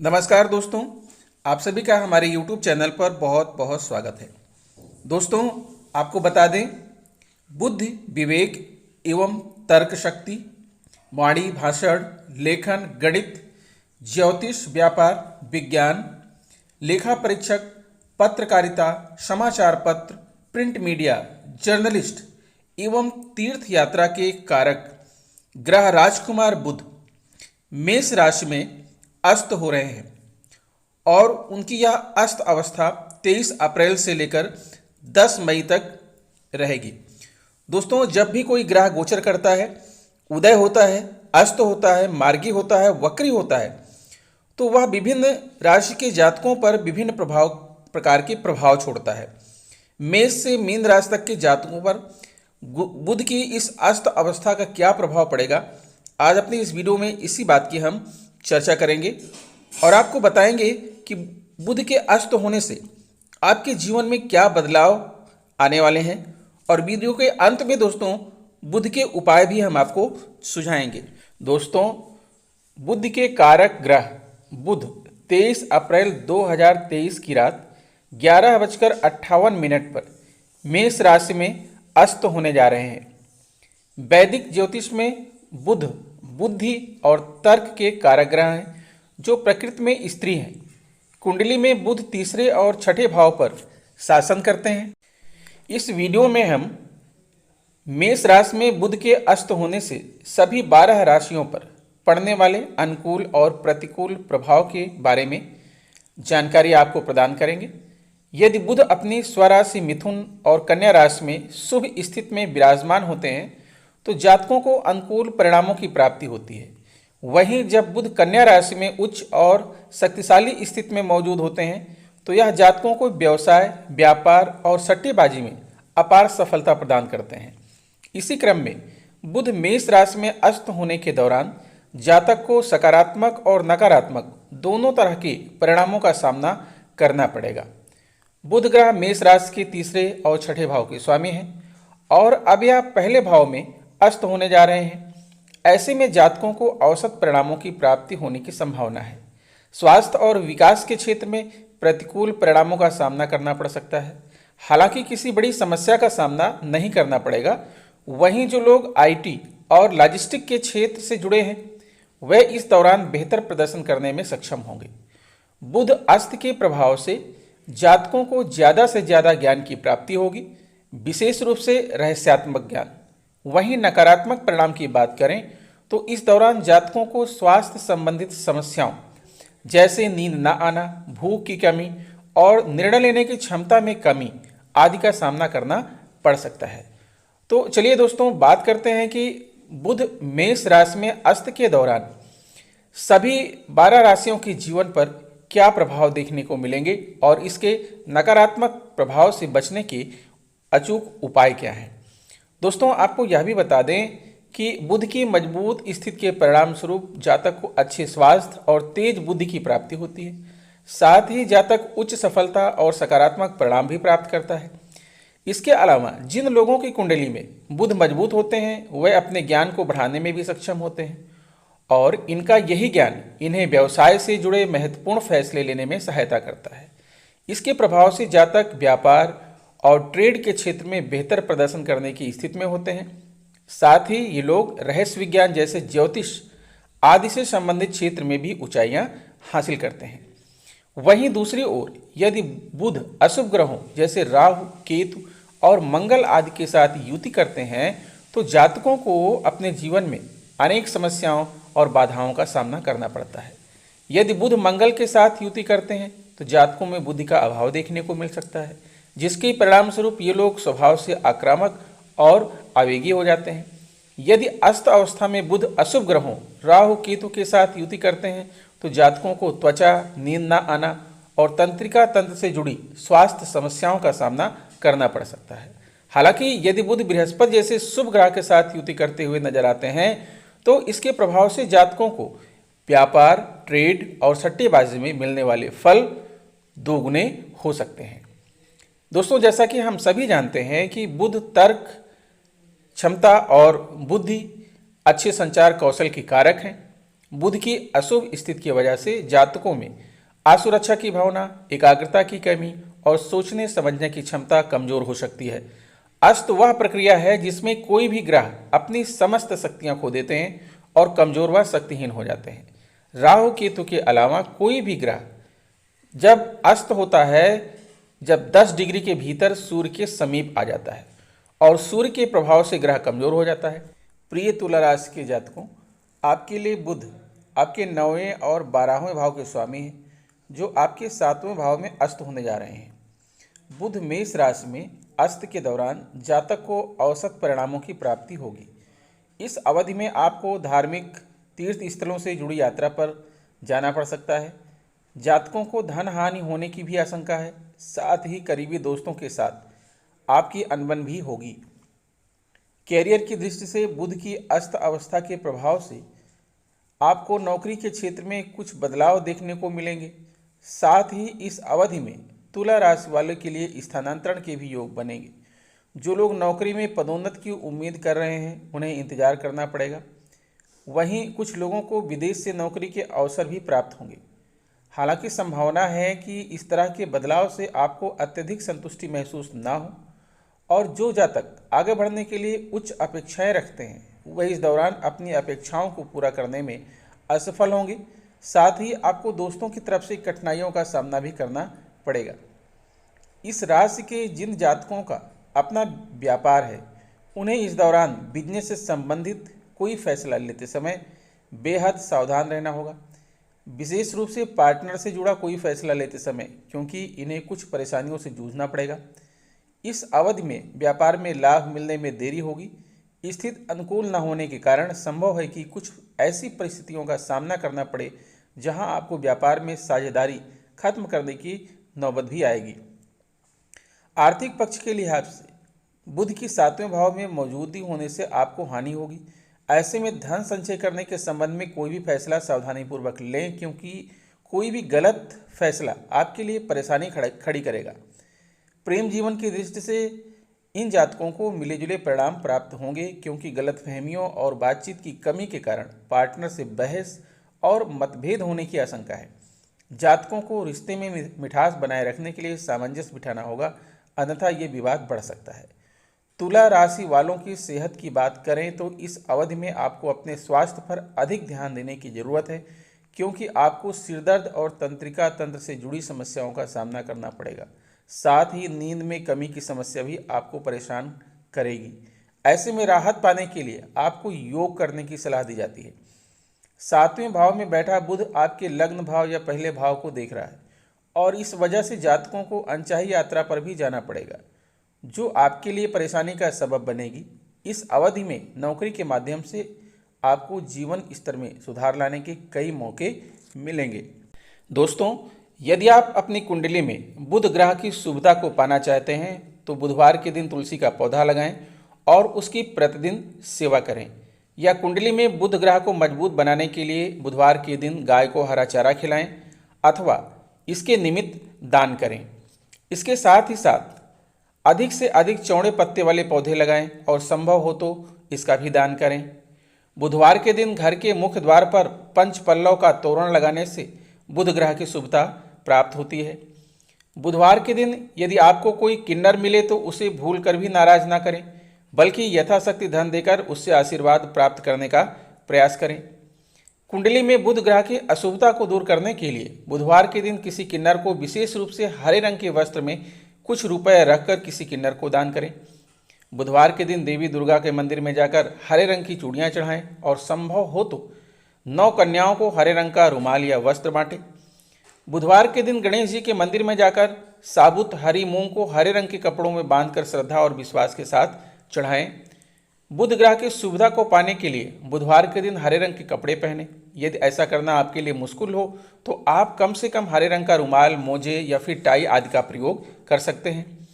नमस्कार दोस्तों, आप सभी का हमारे YouTube चैनल पर बहुत बहुत स्वागत है। दोस्तों, आपको बता दें, बुद्धि, विवेक एवं तर्क शक्ति, वाणी, भाषण, लेखन, गणित, ज्योतिष, व्यापार, विज्ञान, लेखा परीक्षक, पत्रकारिता, समाचार पत्र, प्रिंट मीडिया, जर्नलिस्ट एवं तीर्थ यात्रा के कारक ग्रह राजकुमार बुध मेष राशि में अस्त हो रहे हैं और उनकी यह अस्त अवस्था 23 अप्रैल से लेकर 10 मई तक रहेगी। दोस्तों, जब भी कोई ग्रह गोचर करता है, उदय होता है, अस्त होता है, मार्गी होता है, वक्री होता है, तो वह विभिन्न राशि के जातकों पर विभिन्न प्रकार के प्रभाव छोड़ता है। मेष से मीन राशि तक के जातकों पर बुध की इस अस्त अवस्था का क्या प्रभाव पड़ेगा, आज अपनी इस वीडियो में इसी बात की हम चर्चा करेंगे और आपको बताएंगे कि बुध के अस्त होने से आपके जीवन में क्या बदलाव आने वाले हैं और वीडियो के अंत में दोस्तों बुध के उपाय भी हम आपको सुझाएंगे। दोस्तों, बुध के कारक ग्रह बुध 23 अप्रैल 2023 की रात 11:58 पर मेष राशि में अस्त होने जा रहे हैं। वैदिक ज्योतिष में बुध बुद्धि और तर्क के कारक ग्रह हैं, जो प्रकृति में स्त्री हैं। कुंडली में बुध तीसरे और छठे भाव पर शासन करते हैं। इस वीडियो में हम मेष राशि में बुध के अस्त होने से सभी 12 राशियों पर पड़ने वाले अनुकूल और प्रतिकूल प्रभाव के बारे में जानकारी आपको प्रदान करेंगे। यदि बुध अपनी स्वराशि मिथुन और कन्या राशि में शुभ स्थिति में विराजमान होते हैं तो जातकों को अनुकूल परिणामों की प्राप्ति होती है। वहीं जब बुध कन्या राशि में उच्च और शक्तिशाली स्थिति में मौजूद होते हैं तो यह जातकों को व्यवसाय, व्यापार और सट्टेबाजी में अपार सफलता प्रदान करते हैं। इसी क्रम में बुध मेष राशि में अस्त होने के दौरान जातक को सकारात्मक और नकारात्मक दोनों तरह के परिणामों का सामना करना पड़ेगा। बुध ग्रह मेष राशि के तीसरे और छठे भाव के स्वामी हैं और अब यह पहले भाव में अस्त होने जा रहे हैं। ऐसे में जातकों को औसत परिणामों की प्राप्ति होने की संभावना है। स्वास्थ्य और विकास के क्षेत्र में प्रतिकूल परिणामों का सामना करना पड़ सकता है, हालांकि किसी बड़ी समस्या का सामना नहीं करना पड़ेगा। वहीं जो लोग आईटी और लॉजिस्टिक के क्षेत्र से जुड़े हैं वे इस दौरान बेहतर प्रदर्शन करने में सक्षम होंगे। बुध अस्त के प्रभाव से जातकों को ज़्यादा से ज़्यादा ज्ञान की प्राप्ति होगी, विशेष रूप से रहस्यात्मक ज्ञान। वहीं नकारात्मक परिणाम की बात करें तो इस दौरान जातकों को स्वास्थ्य संबंधित समस्याओं जैसे नींद न आना, भूख की कमी और निर्णय लेने की क्षमता में कमी आदि का सामना करना पड़ सकता है। तो चलिए दोस्तों, बात करते हैं कि बुध मेष राशि में अस्त के दौरान सभी 12 राशियों के जीवन पर क्या प्रभाव देखने को मिलेंगे और इसके नकारात्मक प्रभाव से बचने के अचूक उपाय क्या हैं। दोस्तों, आपको यह भी बता दें कि बुध की मजबूत स्थिति के परिणाम स्वरूप जातक को अच्छे स्वास्थ्य और तेज बुद्धि की प्राप्ति होती है। साथ ही जातक उच्च सफलता और सकारात्मक परिणाम भी प्राप्त करता है। इसके अलावा जिन लोगों की कुंडली में बुध मजबूत होते हैं वे अपने ज्ञान को बढ़ाने में भी सक्षम होते हैं और इनका यही ज्ञान इन्हें व्यवसाय से जुड़े महत्वपूर्ण फैसले लेने में सहायता करता है। इसके प्रभाव से जातक व्यापार और ट्रेड के क्षेत्र में बेहतर प्रदर्शन करने की स्थिति में होते हैं। साथ ही ये लोग रहस्य विज्ञान जैसे ज्योतिष आदि से संबंधित क्षेत्र में भी ऊंचाइयां हासिल करते हैं। वहीं दूसरी ओर यदि बुध अशुभ ग्रहों जैसे राहु, केतु और मंगल आदि के साथ युति करते हैं तो जातकों को अपने जीवन में अनेक समस्याओं और बाधाओं का सामना करना पड़ता है। यदि बुध मंगल के साथ युति करते हैं तो जातकों में बुद्धि का अभाव देखने को मिल सकता है, जिसके परिणाम स्वरूप ये लोग स्वभाव से आक्रामक और आवेगी हो जाते हैं। यदि अस्त अवस्था में बुध अशुभ ग्रहों राहु, केतु के साथ युति करते हैं तो जातकों को त्वचा, नींद न आना और तंत्रिका तंत्र से जुड़ी स्वास्थ्य समस्याओं का सामना करना पड़ सकता है। हालांकि यदि बुध बृहस्पति जैसे शुभ ग्रह के साथ युति करते हुए नजर आते हैं तो इसके प्रभाव से जातकों को व्यापार, ट्रेड और सट्टेबाजी में मिलने वाले फल दोगुने हो सकते हैं। दोस्तों, जैसा कि हम सभी जानते हैं कि बुध तर्क क्षमता और बुद्धि अच्छे संचार कौशल के कारक हैं बुध की अशुभ स्थिति की वजह से जातकों में असुरक्षा की भावना, एकाग्रता की कमी और सोचने समझने की क्षमता कमजोर हो सकती है। अस्त वह प्रक्रिया है जिसमें कोई भी ग्रह अपनी समस्त शक्तियां खो देते हैं और कमजोर व शक्तिहीन हो जाते हैं। राहु केतु के अलावा कोई भी ग्रह जब अस्त होता है, जब 10 डिग्री के भीतर सूर्य के समीप आ जाता है और सूर्य के प्रभाव से ग्रह कमजोर हो जाता है। प्रिय तुला राशि के जातकों, आपके लिए बुध आपके 9वें और 12वें भाव के स्वामी हैं, जो आपके 7वें भाव में अस्त होने जा रहे हैं। बुध मेष राशि में अस्त के दौरान जातक को औसत परिणामों की प्राप्ति होगी। इस अवधि में आपको धार्मिक तीर्थ स्थलों से जुड़ी यात्रा पर जाना पड़ सकता है। जातकों को धन हानि होने की भी आशंका है। साथ ही करीबी दोस्तों के साथ आपकी अनबन भी होगी। कैरियर की दृष्टि से बुध की अस्त अवस्था के प्रभाव से आपको नौकरी के क्षेत्र में कुछ बदलाव देखने को मिलेंगे। साथ ही इस अवधि में तुला राशि वालों के लिए स्थानांतरण के भी योग बनेंगे। जो लोग नौकरी में पदोन्नति की उम्मीद कर रहे हैं, उन्हें इंतजार करना पड़ेगा। वहीं कुछ लोगों को विदेश से नौकरी के अवसर भी प्राप्त होंगे। हालांकि संभावना है कि इस तरह के बदलाव से आपको अत्यधिक संतुष्टि महसूस ना हो, और जो जातक आगे बढ़ने के लिए उच्च अपेक्षाएं रखते हैं, वह इस दौरान अपनी अपेक्षाओं को पूरा करने में असफल होंगे। साथ ही आपको दोस्तों की तरफ से कठिनाइयों का सामना भी करना पड़ेगा। इस राशि के जिन जातकों का अपना व्यापार है, उन्हें इस दौरान बिजनेस से संबंधित कोई फैसला लेते समय बेहद सावधान रहना होगा। विशेष रूप से पार्टनर से जुड़ा कोई फैसला लेते समय, क्योंकि इन्हें कुछ परेशानियों से जूझना पड़ेगा। इस अवधि में व्यापार में लाभ मिलने में देरी होगी। स्थिति अनुकूल न होने के कारण संभव है कि कुछ ऐसी परिस्थितियों का सामना करना पड़े जहां आपको व्यापार में साझेदारी खत्म करने की नौबत भी आएगी। आर्थिक पक्ष के लिहाज से बुध की 7वें भाव में मौजूदगी होने से आपको हानि होगी। ऐसे में धन संचय करने के संबंध में कोई भी फैसला सावधानीपूर्वक लें, क्योंकि कोई भी गलत फैसला आपके लिए परेशानी खड़ी करेगा। प्रेम जीवन की दृष्टि से इन जातकों को मिले जुले परिणाम प्राप्त होंगे, क्योंकि गलतफहमियों और बातचीत की कमी के कारण पार्टनर से बहस और मतभेद होने की आशंका है। जातकों को रिश्ते में मिठास बनाए रखने के लिए सामंजस्य बिठाना होगा, अन्यथा ये विवाद बढ़ सकता है। तुला राशि वालों की सेहत की बात करें तो इस अवधि में आपको अपने स्वास्थ्य पर अधिक ध्यान देने की जरूरत है, क्योंकि आपको सिरदर्द और तंत्रिका तंत्र से जुड़ी समस्याओं का सामना करना पड़ेगा। साथ ही नींद में कमी की समस्या भी आपको परेशान करेगी। ऐसे में राहत पाने के लिए आपको योग करने की सलाह दी जाती है। 7वें भाव में बैठा बुध आपके लग्न भाव या पहले भाव को देख रहा है, और इस वजह से जातकों को अनचाही यात्रा पर भी जाना पड़ेगा, जो आपके लिए परेशानी का सबब बनेगी। इस अवधि में नौकरी के माध्यम से आपको जीवन स्तर में सुधार लाने के कई मौके मिलेंगे। दोस्तों, यदि आप अपनी कुंडली में बुध ग्रह की शुभता को पाना चाहते हैं तो बुधवार के दिन तुलसी का पौधा लगाएं और उसकी प्रतिदिन सेवा करें। या कुंडली में बुध ग्रह को मजबूत बनाने के लिए बुधवार के दिन गाय को हरा चारा खिलाएं अथवा इसके निमित्त दान करें। इसके साथ ही साथ अधिक से अधिक चौड़े पत्ते वाले पौधे लगाएं और संभव हो तो इसका भी दान करें। बुधवार के दिन घर के मुख्य द्वार पर पंच पल्लव का तोरण लगाने से बुध ग्रह की शुभता प्राप्त होती है। बुधवार के दिन यदि आपको कोई किन्नर मिले तो उसे भूल कर भी नाराज ना करें, बल्कि यथाशक्ति धन देकर उससे आशीर्वाद प्राप्त करने का प्रयास करें। कुंडली में बुध ग्रह की अशुभता को दूर करने के लिए बुधवार के दिन किसी किन्नर को विशेष रूप से हरे रंग के वस्त्र में कुछ रुपए रखकर किसी किन्नर को दान करें। बुधवार के दिन देवी दुर्गा के मंदिर में जाकर हरे रंग की चूड़ियां चढ़ाएं और संभव हो तो 9 कन्याओं को हरे रंग का रुमाल या वस्त्र बांटें। बुधवार के दिन गणेश जी के मंदिर में जाकर साबुत हरी मूंग को हरे रंग के कपड़ों में बांधकर श्रद्धा और विश्वास के साथ चढ़ाएं। बुध ग्रह की सुविधा को पाने के लिए बुधवार के दिन हरे रंग के कपड़े पहने। यदि ऐसा करना आपके लिए मुश्किल हो तो आप कम से कम हरे रंग का रुमाल, मोजे या फिर टाई आदि का प्रयोग कर सकते हैं।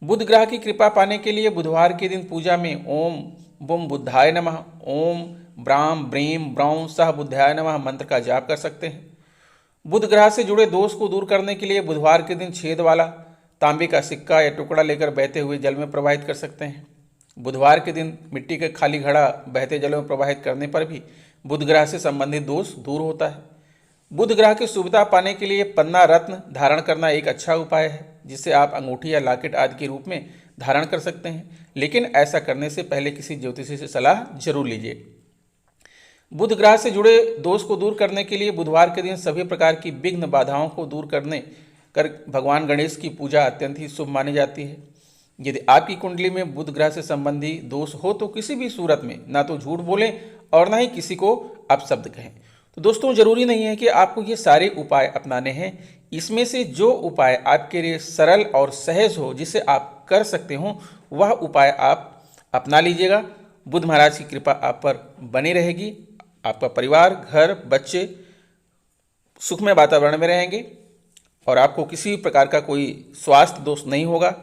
बुध ग्रह की कृपा पाने के लिए बुधवार के दिन पूजा में ओम बुम बुद्धाय नमः, ओम ब्राम ब्रीम ब्रौं सह बुद्धाय नमः मंत्र का जाप कर सकते हैं। बुध ग्रह से जुड़े दोष को दूर करने के लिए बुधवार के दिन छेद वाला तांबे का सिक्का या टुकड़ा लेकर बहते हुए जल में प्रवाहित कर सकते हैं। बुधवार के दिन मिट्टी का खाली घड़ा बहते जल में प्रवाहित करने पर भी बुध ग्रह से संबंधित दोष दूर होता है। बुध ग्रह की सुविधा पाने के लिए पन्ना रत्न धारण करना एक अच्छा उपाय है, जिसे आप अंगूठी या लॉकेट आदि के रूप में धारण कर सकते हैं, लेकिन ऐसा करने से पहले किसी ज्योतिषी से सलाह जरूर लीजिए। बुध ग्रह से जुड़े दोष को दूर करने के लिए बुधवार के दिन सभी प्रकार की विघ्न बाधाओं को दूर करने कर भगवान गणेश की पूजा अत्यंत ही शुभ मानी जाती है। यदि आपकी कुंडली में बुध ग्रह से संबंधी दोष हो तो किसी भी सूरत में ना तो झूठ बोलें और ना ही किसी को अपशब्द कहें। तो दोस्तों, जरूरी नहीं है कि आपको ये सारे उपाय अपनाने हैं। इसमें से जो उपाय आपके लिए सरल और सहज हो, जिसे आप कर सकते हो, वह उपाय आप अपना लीजिएगा। बुध महाराज की कृपा आप पर बनी रहेगी। आपका परिवार, घर, बच्चे सुखमय वातावरण में रहेंगे और आपको किसी प्रकार का कोई स्वास्थ्य दोष नहीं होगा।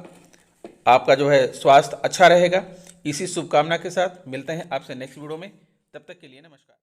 आपका जो है स्वास्थ्य अच्छा रहेगा। इसी शुभकामना के साथ मिलते हैं आपसे नेक्स्ट वीडियो में। तब तक के लिए नमस्कार।